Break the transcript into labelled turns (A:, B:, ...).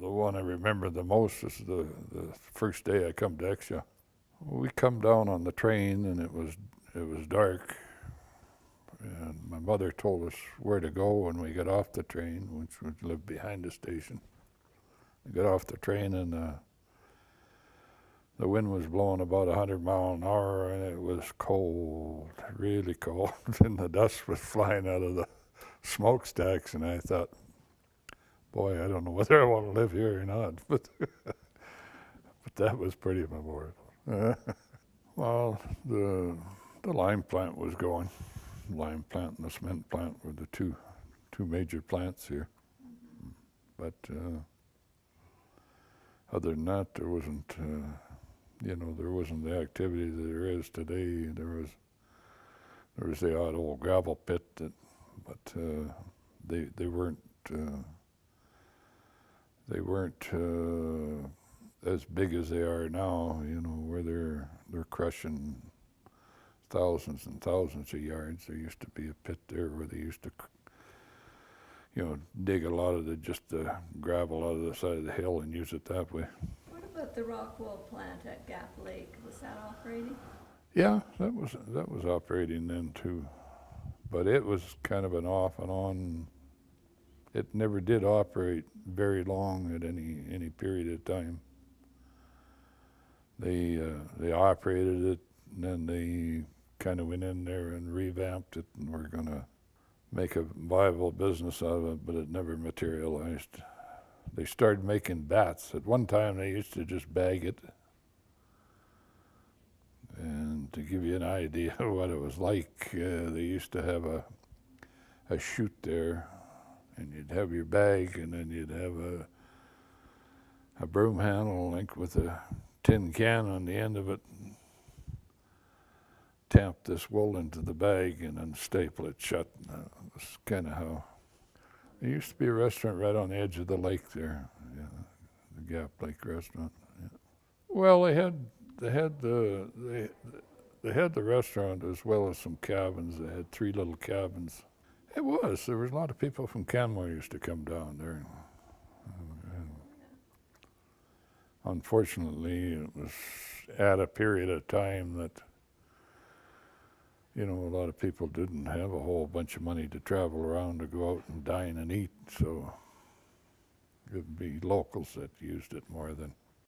A: the one I remember the most is the first day I come to Exshaw. We come down on the train and it was dark, and my mother told us where to go when we got off the train, which we lived behind the station. We got off the train and the wind was blowing about 100 miles an hour, and it was cold, really cold, and the dust was flying out of the smokestacks, and I thought, boy, I don't know whether I want to live here or not, but that was pretty memorable. Well, the lime plant was going. The lime plant and the cement plant were the two major plants here. But other than that, there wasn't, there wasn't the activity that there is today. There was the odd old gravel pit, but they weren't as big as they are now, where they're crushing thousands and thousands of yards. There used to be a pit there where they used to, dig a lot of the gravel out of the side of the hill and use it that way.
B: What about the Rockwool plant at Gap Lake? Was that operating?
A: Yeah, that was operating then too, but it was kind of an off and on. It never did operate very long at any period of time. They operated it, and then they kind of went in there and revamped it, and were going to make a viable business out of it, but it never materialized. They started making bats. At one time, they used to just bag it. And to give you an idea of what it was like, they used to have a chute there, and you'd have your bag, and then you'd have a broom handle linked with a tin can on the end of it. Tamp this wool into the bag and then staple it shut. That was kind of how. There used to be a restaurant right on the edge of the lake there, the Gap Lake restaurant. Yeah. Well, they had the restaurant as well as some cabins. They had 3 little cabins. There was a lot of people from Canmore used to come down there. Unfortunately, it was at a period of time that, a lot of people didn't have a whole bunch of money to travel around to go out and dine and eat, so it would be locals that used it more than